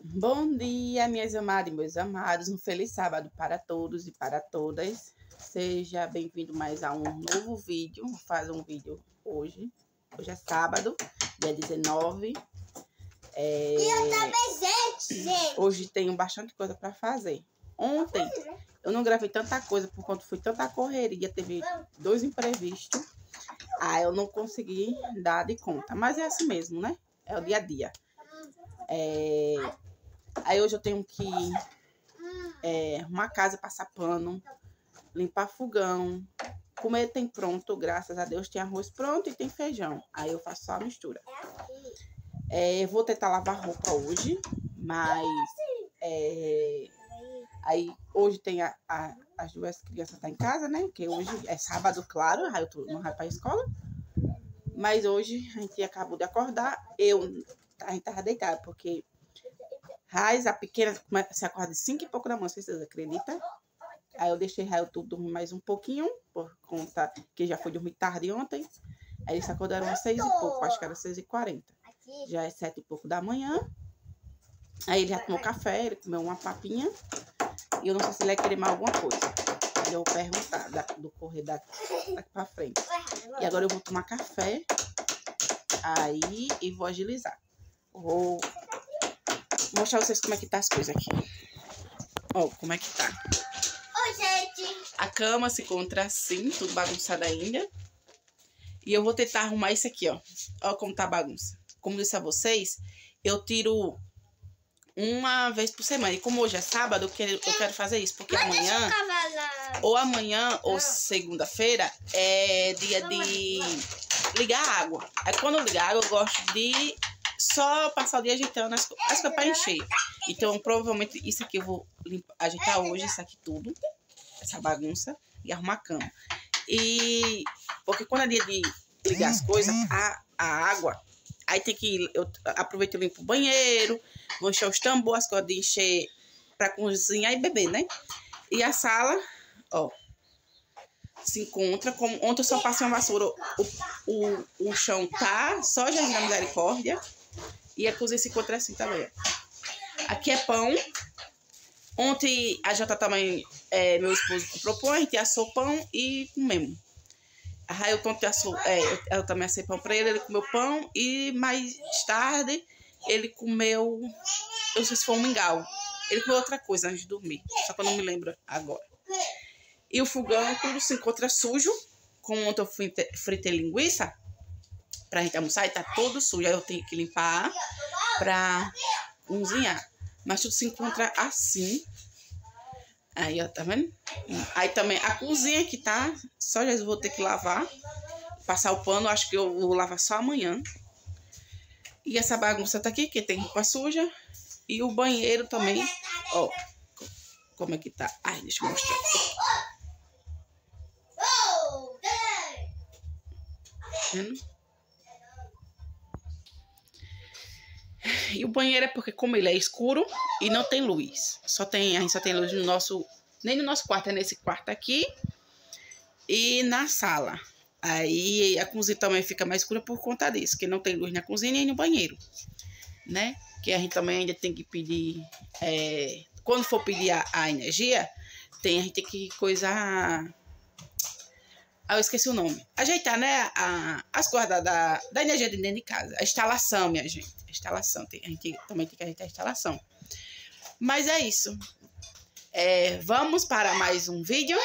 Bom dia, minhas amadas e meus amados. Um feliz sábado para todos e para todas. Seja bem-vindo mais a um novo vídeo. Vou fazer um vídeo hoje. Hoje é sábado, dia 19. Hoje tenho bastante coisa para fazer. Ontem eu não gravei tanta coisa por conta foi tanta correria. Teve 2 imprevistos. Aí eu não consegui dar de conta. Mas é assim mesmo, né? É o dia a dia. Aí hoje eu tenho que arrumar a casa, passar pano, limpar fogão. Comer tem pronto, graças a Deus tem arroz pronto e tem feijão. Aí eu faço só a mistura. Vou tentar lavar roupa hoje, mas aí hoje tem as duas crianças tá em casa, né? Porque hoje é sábado, claro, aí eu não vai pra escola. Mas hoje a gente acabou de acordar, a gente tava deitada, porque Raiz, a pequena, se acorda de 5 e pouco da manhã, vocês acreditam? Aí eu deixei Raio tudo dormir mais um pouquinho, por conta que já foi dormir tarde ontem. Aí eles se acordaram às 6 e pouco, acho que era 6h40. Já é 7 e pouco da manhã. Aí ele já tomou café, ele comeu uma papinha. E eu não sei se ele vai querer mais alguma coisa. Aí eu vou perguntar do correr daqui pra frente. E agora eu vou tomar café. Aí e vou agilizar. Vou mostrar pra vocês como é que tá as coisas aqui. Ó, como é que tá. Oi, gente. A cama se encontra assim, tudo bagunçado ainda. E eu vou tentar arrumar isso aqui, ó. Ó como tá a bagunça. Como disse a vocês, eu tiro uma vez por semana. E como hoje é sábado, eu quero fazer isso. Porque amanhã ou segunda-feira é dia de ligar a água. Aí quando eu ligar a água, eu gosto de só passar o dia ajeitando as coisas para encher. Então, provavelmente, isso aqui eu vou ajeitar hoje, isso aqui tudo. Essa bagunça. E arrumar a cama. Porque quando é dia de ligar as coisas, a água, aí tem que... Eu aproveito e limpo o banheiro, vou encher os tambores, as coisas de encher para cozinhar e beber, né? E a sala, ó, se encontra como... Ontem eu só passei uma vassoura, o chão tá só Jesus da Misericórdia. E a cozinha se encontra assim também. Aqui é pão. Ontem a Jota também, meu esposo comprou pão, a gente assou pão e comemos. Aí eu também assei pão pra ele comeu pão e mais tarde ele comeu, eu não sei se foi um mingau. Ele comeu outra coisa antes de dormir, só que eu não me lembro agora. E o fogão, tudo se encontra sujo. Como ontem eu fritei linguiça pra gente almoçar e tá todo sujo. Aí eu tenho que limpar pra cozinhar. Mas tudo se encontra assim. Aí, ó, tá vendo? Aí também a cozinha que tá, só já vou ter que lavar. Passar o pano, acho que eu vou lavar só amanhã. E essa bagunça tá aqui, que tem roupa suja. E o banheiro também, ó, como é que tá. Ai, deixa eu mostrar. Vendo? E o banheiro é porque como ele é escuro e não tem luz. A gente só tem luz no nosso... Nem no nosso quarto, é nesse quarto aqui. E na sala. Aí a cozinha também fica mais escura por conta disso. Que não tem luz na cozinha nem no banheiro. Né? Que a gente também ainda tem que pedir... quando for pedir a energia, a gente tem que coisar... eu esqueci o nome. Ajeitar, né? As coisas da energia de dentro de casa. A instalação, minha gente. A instalação. A gente também tem que ajeitar a instalação. Mas é isso. Vamos para mais um vídeo.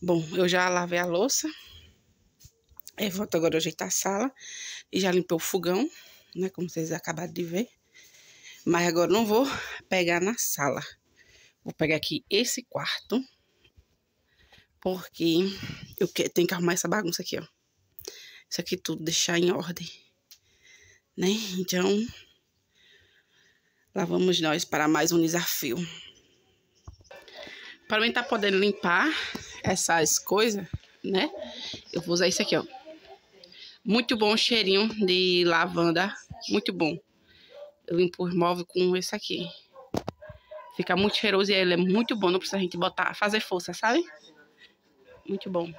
Bom, eu já lavei a louça. Eu volto agora ajeitar a sala. E já limpei o fogão, né? Como vocês acabaram de ver. Mas agora não vou pegar na sala. Vou pegar aqui esse quarto. Porque eu tenho que arrumar essa bagunça aqui, ó. Isso aqui tudo deixar em ordem, né? Então, lá vamos nós para mais um desafio. Para mim tá podendo limpar essas coisas, né? Eu vou usar isso aqui, ó. Muito bom o cheirinho de lavanda. Muito bom. Eu limpo os móveis com esse aqui. Fica muito cheiroso e ele é muito bom. Não precisa a gente botar, fazer força, sabe? Muito bom.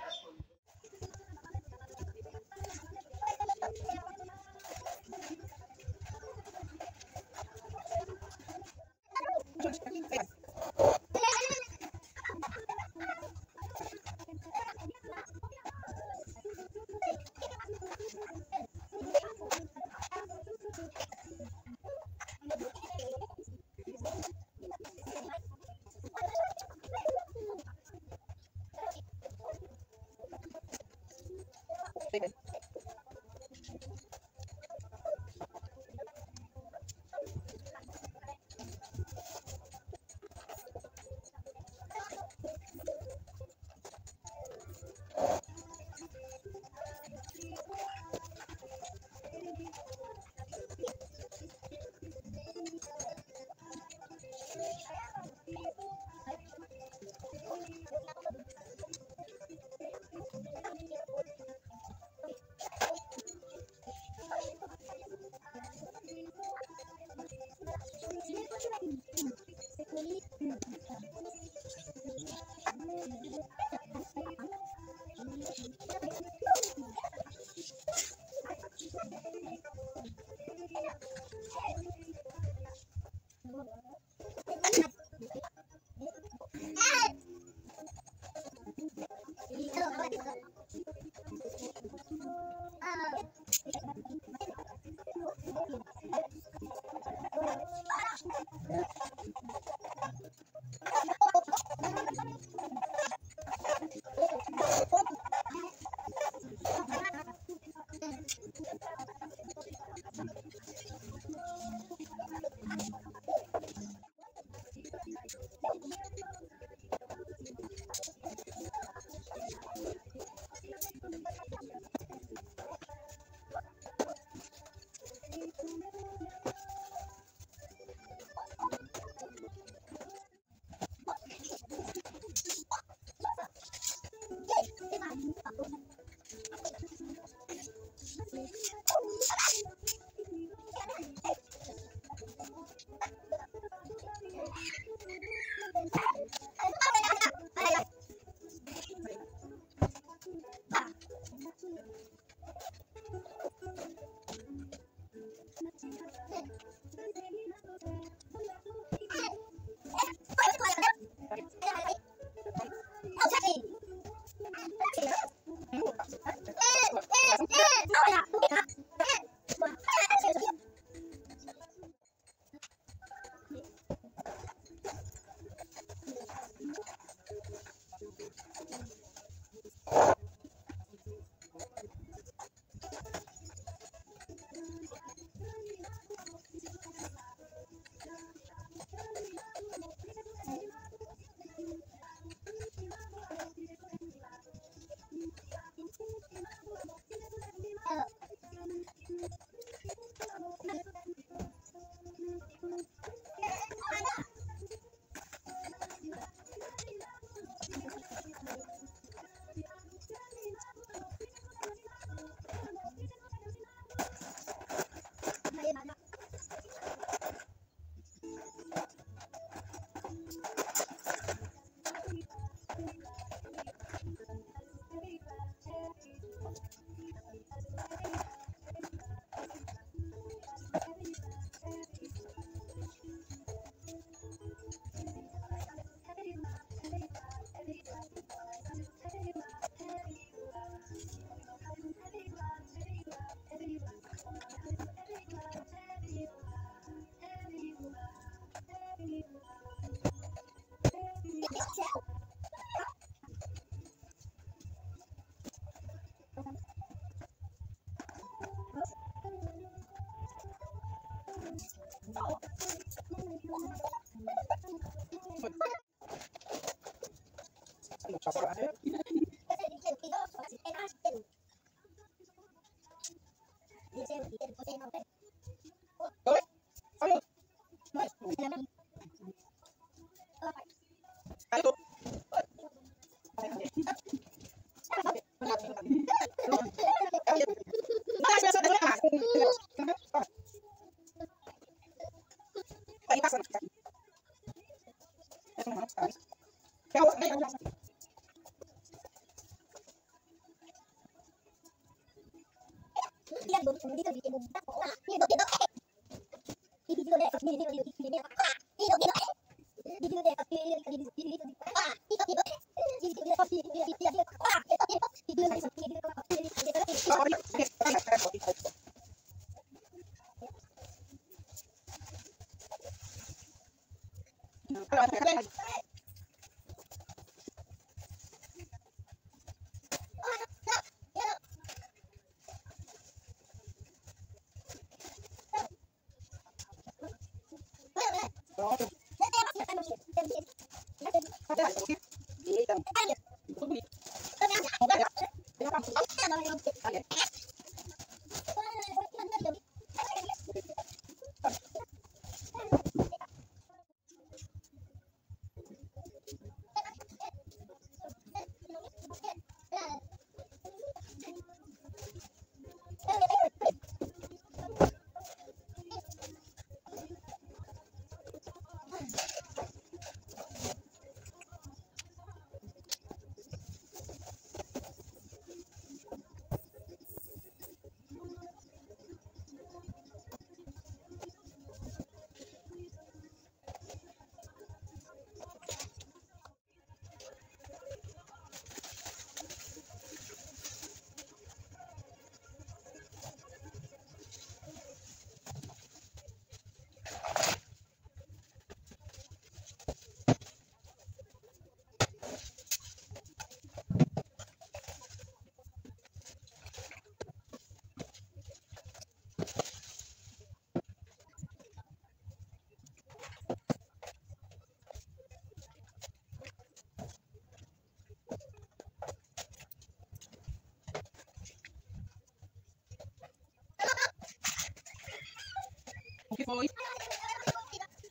O que foi?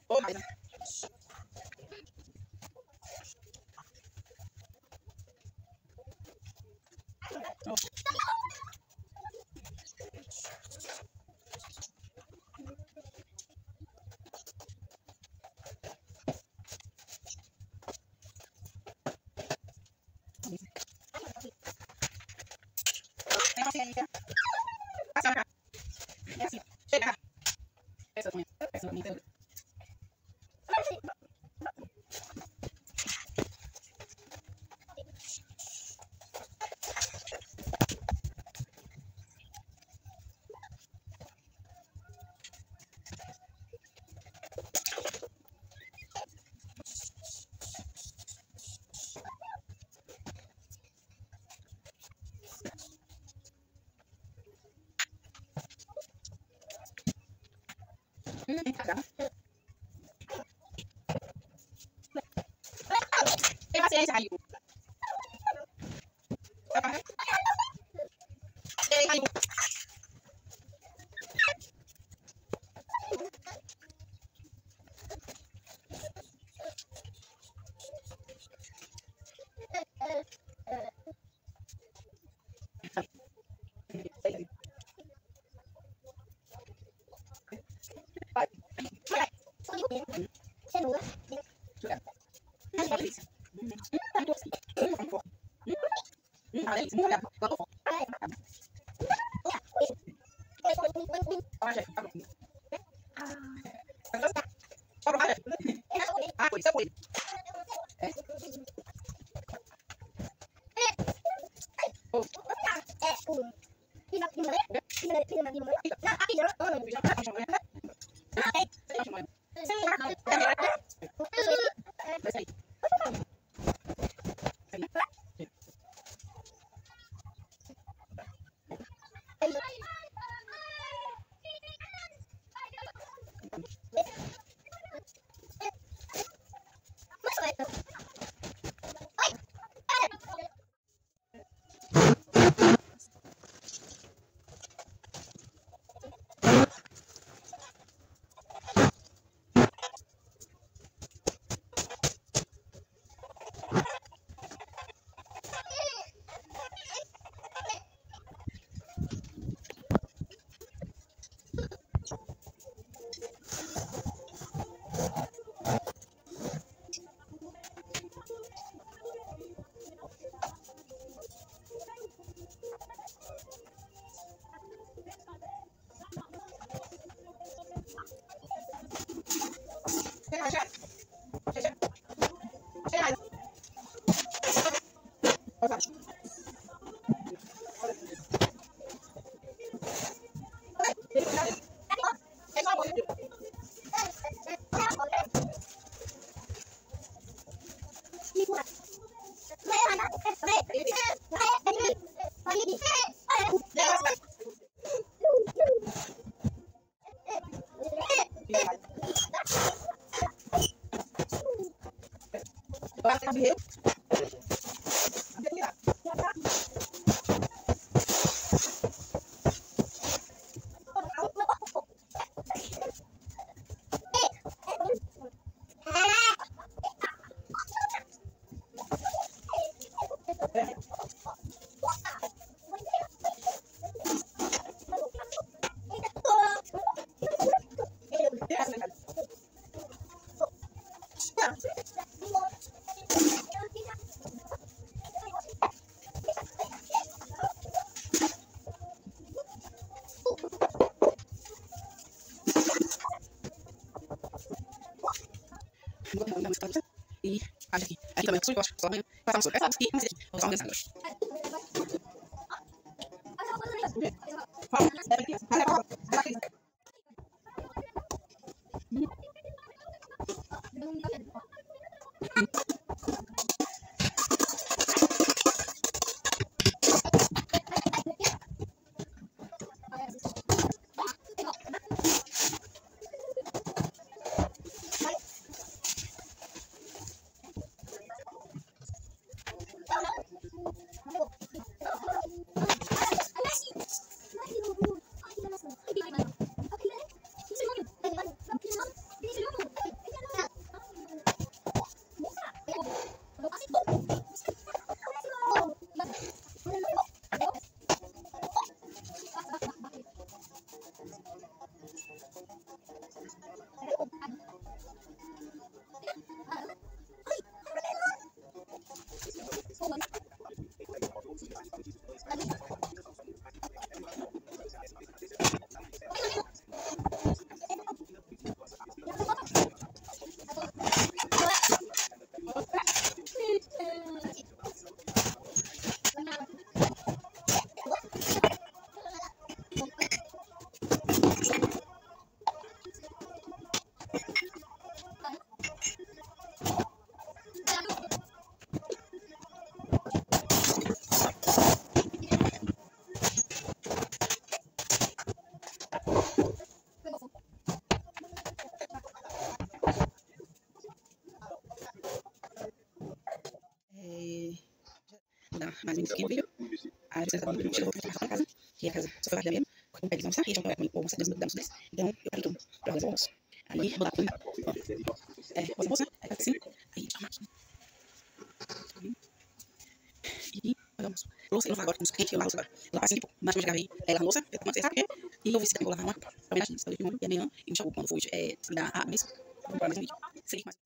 Ô, Raina. Tem paciência. Passa cá. É assim. Chega. Essa também. Essa também. Tem paciência, Raio. Ei, Raio. Vai. E acho aqui. Aqui também eu gosto. Só passar um soro. Essa aqui, mas aqui. Vou só organizar agora. Mais um pouquinho vídeo. Aí você chegou para casa, que é a casa só foi mesmo, com o pé de almoçar, e a gente vai comer o almoço dentro desse. Então, eu parei tudo para fazer o almoço. Aí, vou dar tudo. Vou almoçar, aí faz assim, aí toma aqui. E vamos. Louça, eu vou agora com os quentes, eu lavo agora. Eu lavo assim, tipo, mais mais aí, ela a louça, você sabe o que é? E eu vou ver se eu vou lavar uma homenagem, se eu de molho, e amanhã, e enxagu quando for, se dá a mesa, vou comprar mais um vídeo. Feliz mais.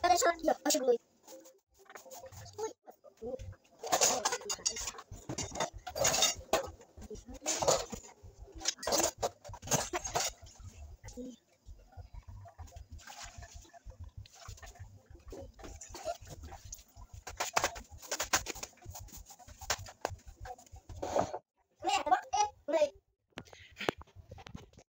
Deixa aqui, ó. Acho que